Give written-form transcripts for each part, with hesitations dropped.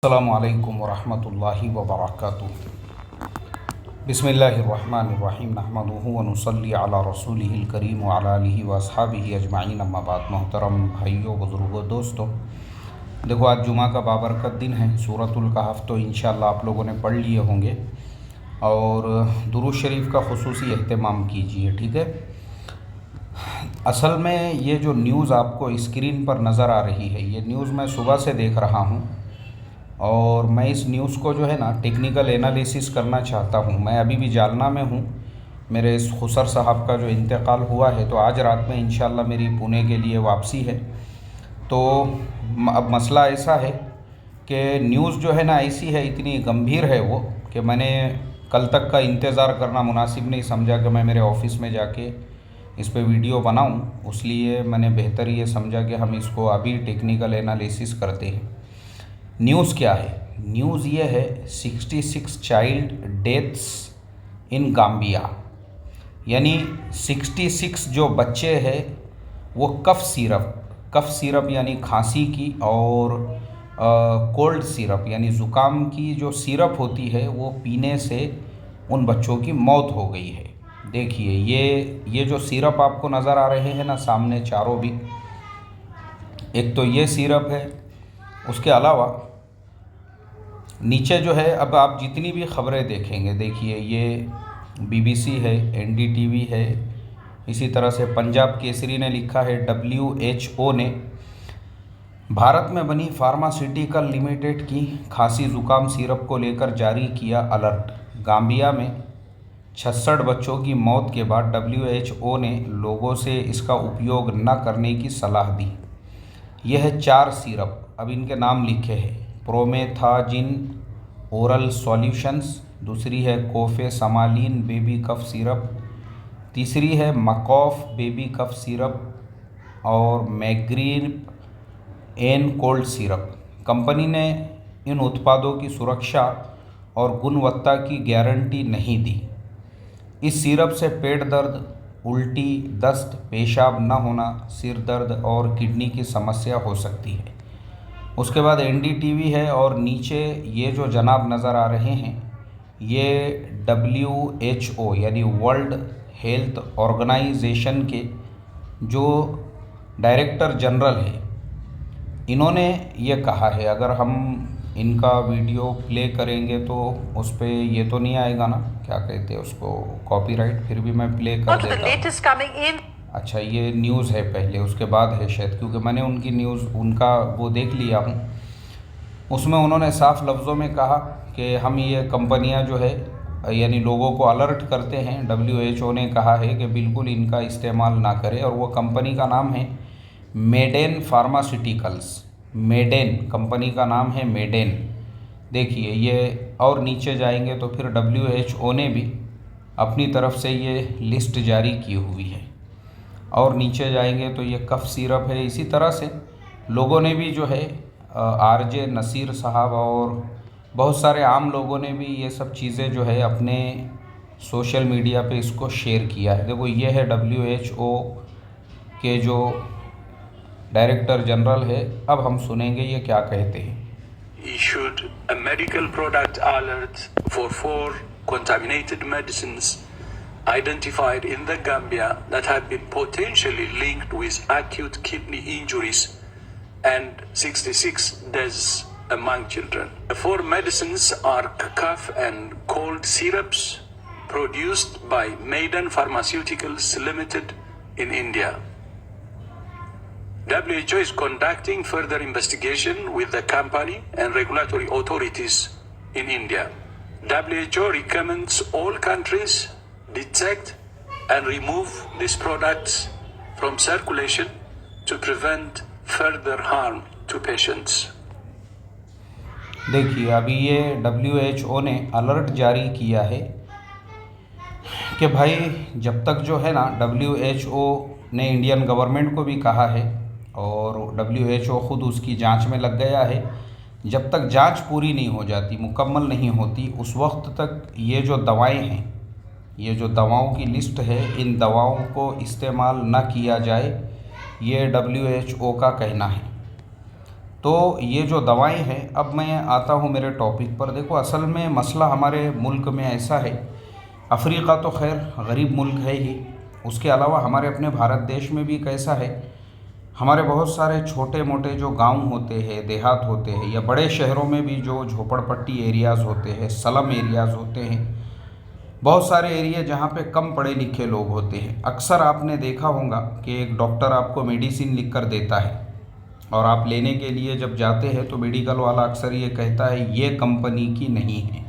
अस्सलामुअलैकुम वरहमतुल्लाहि वबरकातुहू। बिस्मिल्लाहिर्रहमानिर्रहीम नहमदुहु व नुसल्ली अला रसूलिहिल करीम व अला आलिहि व अस्हाबिहि अजमाइन अम्मा बाद। मोहतरम भाइयों, बुज़ुर्गों, दोस्तों, देखो आज जुमा का बाबरकत दिन है। सूरतुल कहफ तो इंशाअल्लाह आप लोगों ने पढ़ लिए होंगे और दुरूद शरीफ का खुसूसी एहतमाम कीजिए, ठीक है। असल में ये जो न्यूज़ आपको स्क्रीन पर नज़र आ रही है, ये न्यूज़ मैं सुबह से देख रहा हूँ और मैं इस न्यूज़ को जो है ना टेक्निकल एनालिसिस करना चाहता हूँ। मैं अभी भी जालना में हूँ। मेरे इस खुसर साहब का जो इंतकाल हुआ है, तो आज रात में इंशाअल्लाह मेरी पुणे के लिए वापसी है। तो अब मसला ऐसा है कि न्यूज़ जो है ना ऐसी है, इतनी गंभीर है वो, कि मैंने कल तक का इंतज़ार करना मुनासिब नहीं समझा कि मैं मेरे ऑफ़िस में जाके इस पे वीडियो बनाऊँ। इसलिए मैंने बेहतर ये समझा कि हम इसको अभी टेक्निकल एनालिसिस करते हैं। न्यूज़ क्या है? न्यूज़ ये है 66 चाइल्ड डेथ्स इन गाम्बिया, यानी 66 जो बच्चे हैं वो कफ़ सिरप यानी खांसी की और कोल्ड सिरप यानी ज़ुकाम की जो सिरप होती है वो पीने से उन बच्चों की मौत हो गई है। देखिए ये जो सिरप आपको नज़र आ रहे हैं ना सामने चारों भी, एक तो ये सिरप है, उसके अलावा नीचे जो है, अब आप जितनी भी ख़बरें देखेंगे, देखिए ये BBC है, NDTV है, इसी तरह से पंजाब केसरी ने लिखा है WHO ने भारत में बनी फार्मास्यूटिकल लिमिटेड की खांसी ज़ुकाम सिरप को लेकर जारी किया अलर्ट। गाम्बिया में 66 बच्चों की मौत के बाद WHO ने लोगों से इसका उपयोग न करने की सलाह दी। यह है 4 सिरप, अब इनके नाम लिखे हैं। प्रोमेथाजिन ओरल सॉल्यूशंस, दूसरी है कोफेसमालिन बेबी कफ सिरप, तीसरी है मकॉफ बेबी कफ सिरप और मैग्रीन एन कोल्ड सिरप। कंपनी ने इन उत्पादों की सुरक्षा और गुणवत्ता की गारंटी नहीं दी। इस सिरप से पेट दर्द, उल्टी, दस्त, पेशाब न होना, सिर दर्द और किडनी की समस्या हो सकती है। उसके बाद NDTV है और नीचे ये जो जनाब नज़र आ रहे हैं ये WHO यानी वर्ल्ड हेल्थ ऑर्गेनाइजेशन के जो डायरेक्टर जनरल है, इन्होंने ये कहा है। अगर हम इनका वीडियो प्ले करेंगे तो उस पर ये तो नहीं आएगा ना, क्या कहते हैं उसको, कॉपीराइट, फिर भी मैं प्ले कर देता हूँ। अच्छा, ये न्यूज़ है पहले, उसके बाद है शायद, क्योंकि मैंने उनकी न्यूज़ उनका वो देख लिया हूँ। उसमें उन्होंने साफ लफ्ज़ों में कहा कि हम ये कंपनियां जो है यानी लोगों को अलर्ट करते हैं। WHO ने कहा है कि बिल्कुल इनका इस्तेमाल ना करें, और वो कंपनी का नाम है मेडेन फार्मास्यूटिकल्स। मेडेन कंपनी का नाम है, मेडेन। देखिए ये, और नीचे जाएंगे तो फिर WHO ने भी अपनी तरफ से ये लिस्ट जारी की हुई है, और नीचे जाएंगे तो ये कफ़ सिरप है। इसी तरह से लोगों ने भी जो है RJ नसीर साहब और बहुत सारे आम लोगों ने भी ये सब चीज़ें जो है अपने सोशल मीडिया पे इसको शेयर किया है। देखो ये है WHO के जो डायरेक्टर जनरल है। अब हम सुनेंगे ये क्या कहते हैं। Issued a medical product alert for 4 contaminated medicines identified in the Gambia that had been potentially linked with acute kidney injuries and 66 deaths among children. The 4 medicines are cough and cold syrups produced by Maiden Pharmaceuticals Limited in India. WHO is conducting further investigation with the company and regulatory authorities in India. WHO recommends all countries detect and remove these products from circulation to prevent further harm to patients. देखिए अभी ये WHO ने alert जारी किया है कि भाई जब तक जो है ना, WHO ने इंडियन गवर्नमेंट को भी कहा है और WHO ख़ुद उसकी जांच में लग गया है। जब तक जांच पूरी नहीं हो जाती, मुकम्मल नहीं होती, उस वक्त तक ये जो दवाएं हैं, ये जो दवाओं की लिस्ट है, इन दवाओं को इस्तेमाल न किया जाए, ये WHO का कहना है। तो ये जो दवाएं हैं, अब मैं आता हूँ मेरे टॉपिक पर। देखो, असल में मसला हमारे मुल्क में ऐसा है, अफ्रीका तो खैर गरीब मुल्क है ही, उसके अलावा हमारे अपने भारत देश में भी कैसा है, हमारे बहुत सारे छोटे मोटे जो गांव होते हैं, देहात होते हैं, या बड़े शहरों में भी जो झोपड़पट्टी एरियाज़ होते हैं, स्लम एरियाज़ होते हैं, बहुत सारे एरिया जहाँ पे कम पढ़े लिखे लोग होते हैं। अक्सर आपने देखा होगा कि एक डॉक्टर आपको मेडिसिन लिख कर देता है और आप लेने के लिए जब जाते हैं तो मेडिकल वाला अक्सर ये कहता है ये कंपनी की नहीं है,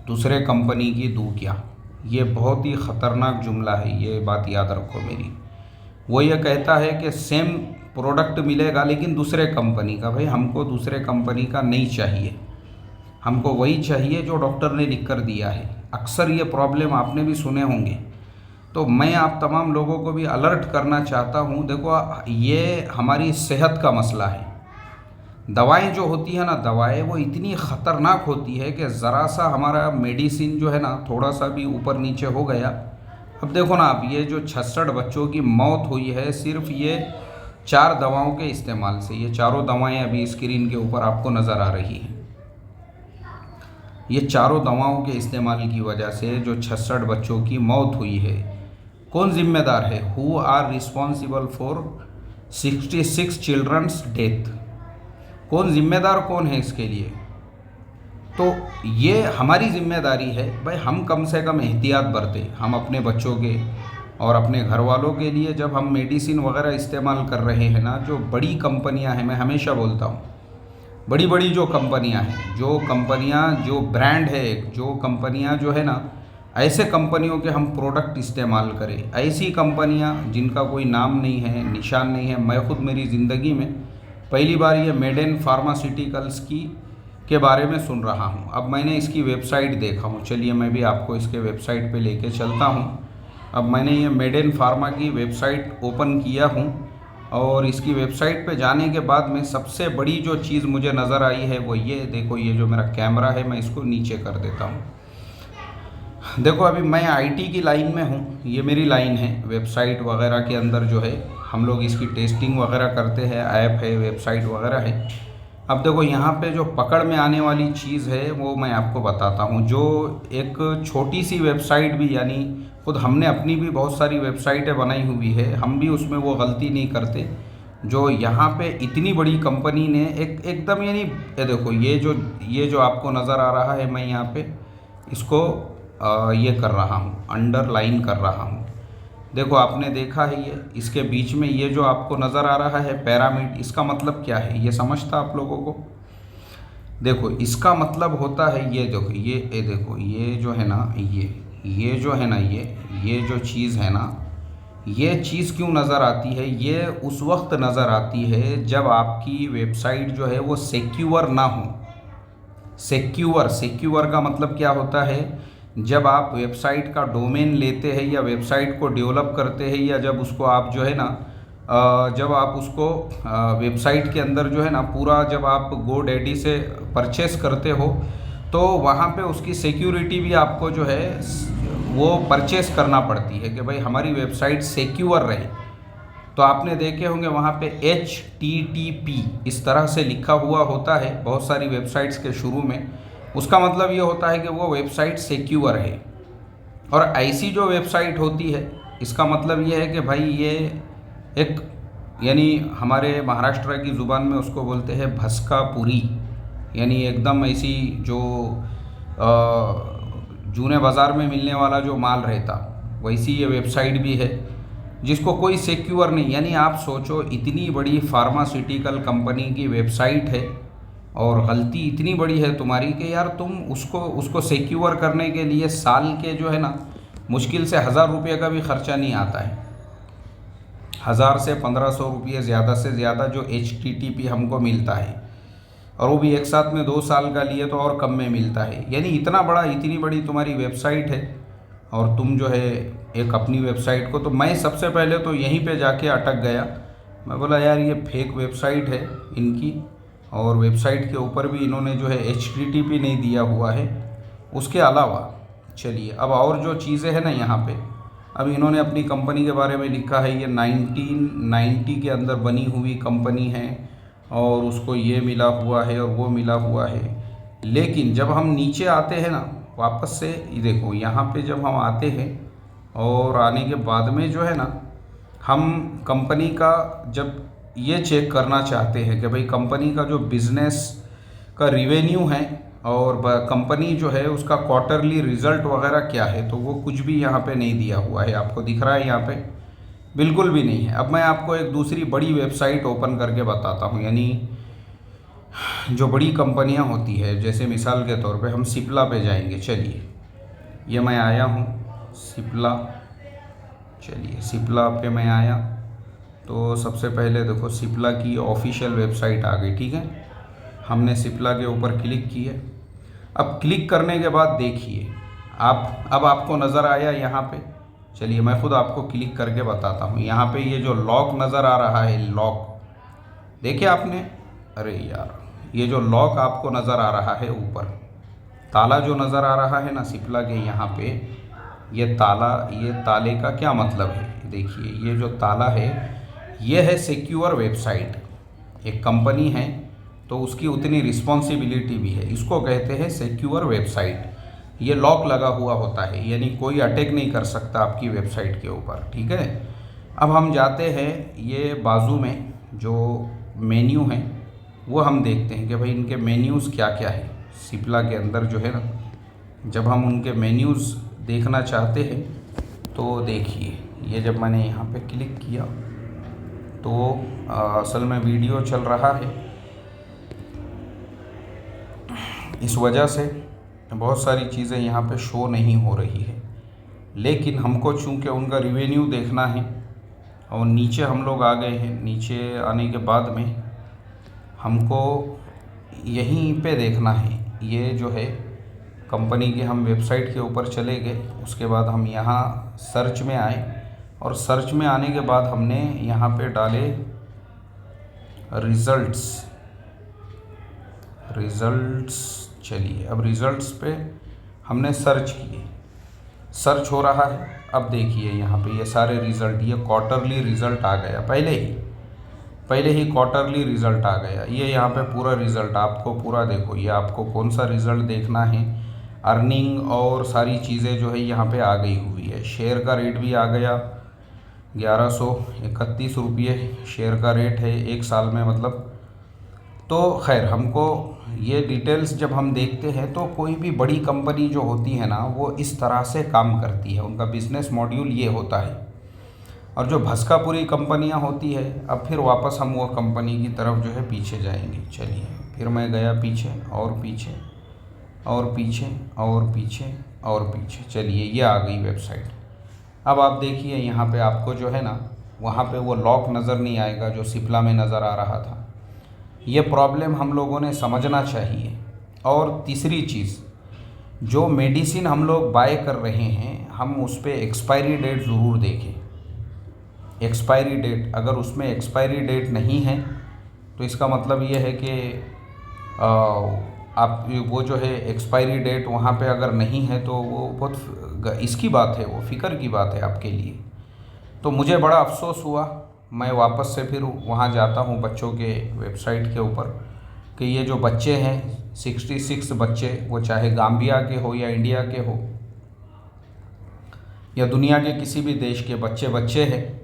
दूसरे कंपनी की दूँ क्या। ये बहुत ही ख़तरनाक जुमला है, ये बात याद रखो मेरी। वो ये कहता है कि सेम प्रोडक्ट मिलेगा लेकिन दूसरे कंपनी का। भाई, हमको दूसरे कंपनी का नहीं चाहिए, हमको वही चाहिए जो डॉक्टर ने लिख कर दिया है। अक्सर ये प्रॉब्लम आपने भी सुने होंगे। तो मैं आप तमाम लोगों को भी अलर्ट करना चाहता हूँ। देखो, ये हमारी सेहत का मसला है। दवाएं जो होती है ना, दवाएं वो इतनी ख़तरनाक होती है कि ज़रा सा हमारा मेडिसिन जो है ना, थोड़ा सा भी ऊपर नीचे हो गया। अब देखो ना आप, ये जो 66 बच्चों की मौत हुई है सिर्फ ये 4 दवाओं के इस्तेमाल से। ये चारों दवाएं अभी स्क्रीन के ऊपर आपको नज़र आ रही हैं। ये चारों दवाओं के इस्तेमाल की वजह से जो 66 बच्चों की मौत हुई है, कौन ज़िम्मेदार है? Who are responsible for 66 childrens death? कौन ज़िम्मेदार कौन है इसके लिए? तो ये हमारी ज़िम्मेदारी है भाई, हम कम से कम एहतियात बरतें। हम अपने बच्चों के और अपने घर वालों के लिए जब हम मेडिसिन वगैरह इस्तेमाल कर रहे हैं ना, जो बड़ी कंपनियां हैं, मैं हमेशा बोलता हूँ, बड़ी बड़ी जो कंपनियां हैं, जो ब्रांड है, जो कंपनियां जो है ना, ऐसे कंपनियों के हम प्रोडक्ट इस्तेमाल करें। ऐसी कंपनियां जिनका कोई नाम नहीं है, निशान नहीं है। मैं ख़ुद मेरी ज़िंदगी में पहली बार ये मेडेन फार्मास्यूटिकल्स के बारे में सुन रहा हूँ। अब मैंने इसकी वेबसाइट देखा हूँ, चलिए मैं भी आपको इसके वेबसाइट पे लेके चलता हूँ। अब मैंने ये मेडेन फार्मा की वेबसाइट ओपन किया हूँ और इसकी वेबसाइट पे जाने के बाद में सबसे बड़ी जो चीज़ मुझे नज़र आई है वो ये देखो, ये जो मेरा कैमरा है मैं इसको नीचे कर देता हूँ। देखो, अभी मैं आईटी की लाइन में हूँ, ये मेरी लाइन है। वेबसाइट वगैरह के अंदर जो है हम लोग इसकी टेस्टिंग वगैरह करते हैं, ऐप है, वेबसाइट वगैरह है। अब देखो, यहाँ पे जो पकड़ में आने वाली चीज़ है वो मैं आपको बताता हूँ। जो एक छोटी सी वेबसाइट भी, यानी खुद हमने अपनी भी बहुत सारी वेबसाइटें बनाई हुई है, हम भी उसमें वो गलती नहीं करते जो यहाँ पे इतनी बड़ी कंपनी ने एकदम, यानी ये देखो, ये जो आपको नज़र आ रहा है, मैं यहाँ पे इसको ये कर रहा हूँ, अंडरलाइन कर रहा हूँ। देखो, आपने देखा है ये, इसके बीच में ये जो आपको नज़र आ रहा है पैरामिड, इसका मतलब क्या है ये समझता आप लोगों को? देखो, इसका मतलब होता है, ये देखो, ये देखो, ये जो है ना, ये जो है ना, ये जो चीज़ है ना, ये चीज़ क्यों नज़र आती है? ये उस वक्त नज़र आती है जब आपकी वेबसाइट जो है वो सिक्योर ना हो। सिक्योर का मतलब क्या होता है? जब आप वेबसाइट का डोमेन लेते हैं या वेबसाइट को डेवलप करते हैं, या जब उसको आप जो है ना, जब आप उसको वेबसाइट के अंदर जो है ना पूरा, जब आप GoDaddy से परचेस करते हो तो वहाँ पे उसकी सिक्योरिटी भी आपको जो है वो परचेस करना पड़ती है कि भाई हमारी वेबसाइट सिक्योर रहे। तो आपने देखे होंगे वहाँ पे HTTP इस तरह से लिखा हुआ होता है बहुत सारी वेबसाइट्स के शुरू में। उसका मतलब ये होता है कि वो वेबसाइट सिक्योर है। और ऐसी जो वेबसाइट होती है, इसका मतलब ये है कि भाई ये एक, यानी हमारे महाराष्ट्र की ज़ुबान में उसको बोलते हैं भस्कापुरी, यानी एकदम ऐसी जो जूने बाज़ार में मिलने वाला जो माल रहता, वैसी ये वेबसाइट भी है जिसको कोई सिक्योर नहीं। यानी आप सोचो, इतनी बड़ी फार्मास्यूटिकल कंपनी की वेबसाइट है और गलती इतनी बड़ी है तुम्हारी कि यार तुम उसको सिक्योर करने के लिए साल के जो है ना मुश्किल से 1000 रुपये का भी ख़र्चा नहीं आता है। 1000 से 1500 रुपये ज़्यादा से ज़्यादा जो HTTP हमको मिलता है, और वो भी एक साथ में 2 साल का लिए तो और कम में मिलता है। यानी इतनी बड़ी तुम्हारी वेबसाइट है और तुम जो है एक अपनी वेबसाइट को, तो मैं सबसे पहले तो यहीं पे जाके अटक गया। मैं बोला यार ये फेक वेबसाइट है इनकी, और वेबसाइट के ऊपर भी इन्होंने जो है HTTP नहीं दिया हुआ है। उसके अलावा चलिए अब और जो चीज़ें हैं ना यहाँ पे, अब इन्होंने अपनी कंपनी के बारे में लिखा है ये 1990 के अंदर बनी हुई कंपनी है और उसको ये मिला हुआ है और वो मिला हुआ है। लेकिन जब हम नीचे आते हैं ना वापस से, ये देखो यहाँ पे जब हम आते हैं और आने के बाद में जो है ना, हम कंपनी का जब ये चेक करना चाहते हैं कि भाई कंपनी का जो बिज़नेस का रिवेन्यू है और कंपनी जो है उसका क्वार्टरली रिज़ल्ट वगैरह क्या है, तो वो कुछ भी यहाँ पे नहीं दिया हुआ है। आपको दिख रहा है यहाँ पे बिल्कुल भी नहीं है। अब मैं आपको एक दूसरी बड़ी वेबसाइट ओपन करके बताता हूँ, यानी जो बड़ी कंपनियाँ होती है, जैसे मिसाल के तौर पे हम सिप्ला पे जाएंगे। चलिए, ये मैं आया हूँ सिप्ला। चलिए सिप्ला पे मैं आया तो सबसे पहले देखो सिप्ला की ऑफिशियल वेबसाइट आ गई। ठीक है, हमने सिप्ला के ऊपर क्लिक किए। अब क्लिक करने के बाद देखिए अब आपको नज़र आया यहाँ पे। चलिए मैं खुद आपको क्लिक करके बताता हूँ। यहाँ पे ये जो लॉक नज़र आ रहा है, लॉक देखिए आपने, अरे यार ये जो लॉक आपको नज़र आ रहा है ऊपर, ताला जो नज़र आ रहा है ना सिप्ला के यहाँ पे, ये ताला, ये ताले का क्या मतलब है? देखिए ये जो ताला है ये है सिक्योर वेबसाइट। एक कंपनी है तो उसकी उतनी रिस्पॉन्सिबिलिटी भी है, इसको कहते हैं सिक्योर वेबसाइट। ये लॉक लगा हुआ होता है, यानी कोई अटैक नहीं कर सकता आपकी वेबसाइट के ऊपर। ठीक है, अब हम जाते हैं ये बाजू में जो मेन्यू है वो हम देखते हैं कि भाई इनके मेन्यूज़ क्या क्या है। सिप्ला के अंदर जो है ना, जब हम उनके मेन्यूज़ देखना चाहते हैं तो देखिए ये जब मैंने यहाँ पे क्लिक किया तो असल में वीडियो चल रहा है, इस वजह से बहुत सारी चीज़ें यहाँ पे शो नहीं हो रही है। लेकिन हमको चूँकि उनका रिवेन्यू देखना है और नीचे हम लोग आ गए हैं। नीचे आने के बाद में हमको यहीं पे देखना है, ये जो है कंपनी की हम वेबसाइट के ऊपर चले गए। उसके बाद हम यहाँ सर्च में आए और सर्च में आने के बाद हमने यहाँ पे डाले रिज़ल्ट्स। चलिए अब रिज़ल्ट्स पे हमने सर्च किए, सर्च हो रहा है। अब देखिए यहाँ पे ये सारे रिज़ल्ट, ये क्वार्टरली रिज़ल्ट आ गया, पहले ही क्वार्टरली रिज़ल्ट आ गया। ये यहाँ पे पूरा रिज़ल्ट आपको पूरा देखो, ये आपको कौन सा रिज़ल्ट देखना है, अर्निंग और सारी चीज़ें जो है यहाँ पे आ गई हुई है। शेयर का रेट भी आ गया, 1131 रुपये शेयर का रेट है एक साल में, मतलब। तो खैर हमको ये डिटेल्स जब हम देखते हैं तो कोई भी बड़ी कंपनी जो होती है ना वो इस तरह से काम करती है, उनका बिज़नेस मॉड्यूल ये होता है। और जो भस्कापुरी कंपनियां होती है, अब फिर वापस हम वो कंपनी की तरफ जो है पीछे जाएंगे। चलिए फिर मैं गया पीछे और पीछे और पीछे और पीछे और पीछे। चलिए ये आ गई वेबसाइट। अब आप देखिए यहाँ पे आपको जो है ना वहाँ पे वो लॉक नज़र नहीं आएगा जो सिप्ला में नज़र आ रहा था। ये प्रॉब्लम हम लोगों ने समझना चाहिए। और तीसरी चीज़, जो मेडिसिन हम लोग बाय कर रहे हैं हम उस पर एक्सपायरी डेट ज़रूर देखें। एक्सपायरी डेट, अगर उसमें एक्सपायरी डेट नहीं है तो इसका मतलब ये है कि आप वो जो है एक्सपायरी डेट वहाँ पे अगर नहीं है तो वो बहुत इसकी बात है, वो फ़िक्र की बात है आपके लिए। तो मुझे बड़ा अफसोस हुआ, मैं वापस से फिर वहाँ जाता हूँ बच्चों के वेबसाइट के ऊपर कि ये जो बच्चे हैं 66 बच्चे, वो चाहे गाम्बिया के हो या इंडिया के हो या दुनिया के किसी भी देश के बच्चे हैं,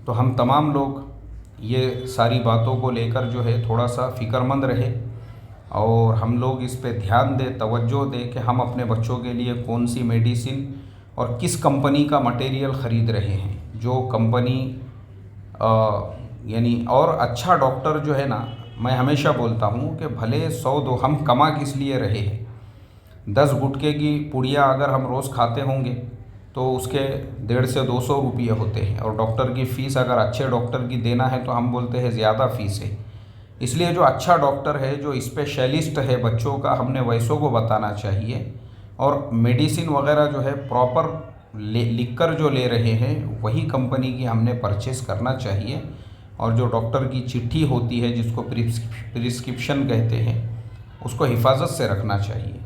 तो हम तमाम लोग ये सारी बातों को लेकर जो है थोड़ा सा फ़िक्रमंद रहे और हम लोग इस पे ध्यान दें, तवज्जो दें कि हम अपने बच्चों के लिए कौन सी मेडिसिन और किस कंपनी का मटेरियल ख़रीद रहे हैं। जो कंपनी यानी और अच्छा डॉक्टर जो है ना, मैं हमेशा बोलता हूँ कि भले 100 हम कमा किस लिए रहे हैं। 10 गुटखे की पुड़िया अगर हम रोज़ खाते होंगे तो उसके 150 से 200 रुपये होते हैं, और डॉक्टर की फ़ीस अगर अच्छे डॉक्टर की देना है तो हम बोलते हैं ज़्यादा फ़ीस है। इसलिए जो अच्छा डॉक्टर है, जो स्पेशलिस्ट है बच्चों का, हमने वैसों को बताना चाहिए। और मेडिसिन वगैरह जो है प्रॉपर लिख कर जो ले रहे हैं वही कंपनी की हमने परचेस करना चाहिए। और जो डॉक्टर की चिट्ठी होती है जिसको प्रिस्क्रिप्शन कहते हैं, उसको हिफाजत से रखना चाहिए।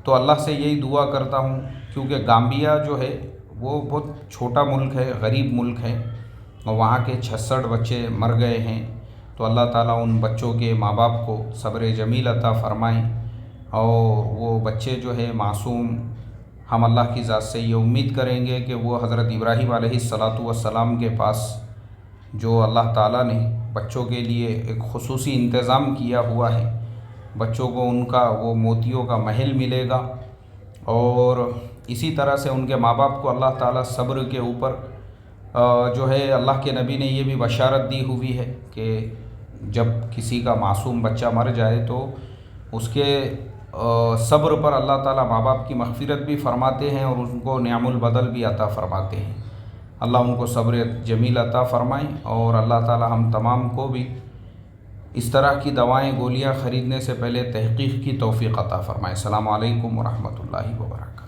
तो अल्लाह से यही दुआ करता हूँ, क्योंकि गाम्बिया जो है वो बहुत छोटा मुल्क है, गरीब मुल्क है, और वहाँ के 66 बच्चे मर गए हैं। तो अल्लाह ताला उन बच्चों के माँ बाप को सब्र जमील अता फ़रमाएँ और वो बच्चे जो है मासूम, हम अल्लाह की ज़ात से ये उम्मीद करेंगे कि वो हज़रत इब्राहीम अलैहिस्सलातु वस्सलाम के पास जो अल्लाह ताला ने बच्चों के लिए एक खुसूसी इंतज़ाम किया हुआ है, बच्चों को उनका वो मोतियों का महल मिलेगा। और इसी तरह से उनके माँ बाप को अल्लाह ताला सब्र के ऊपर जो है, अल्लाह के नबी ने ये भी बशारत दी हुई है कि जब किसी का मासूम बच्चा मर जाए तो उसके सब्र पर अल्लाह ताला माँ बाप की मग़फ़िरत भी फ़रमाते हैं और उनको नियामुल बदल भी अता फ़रमाते हैं। अल्लाह उनको सब्र जमील अता फ़रमाएँ और अल्लाह ताला हम तमाम को भी इस तरह की दवाएं गोलियां ख़रीदने से पहले तहक़ीक़ की तौफ़ीक़ अता फ़रमाएँ। अस्सलामु अलैकुम व रहमतुल्लाहि व बरकातहू।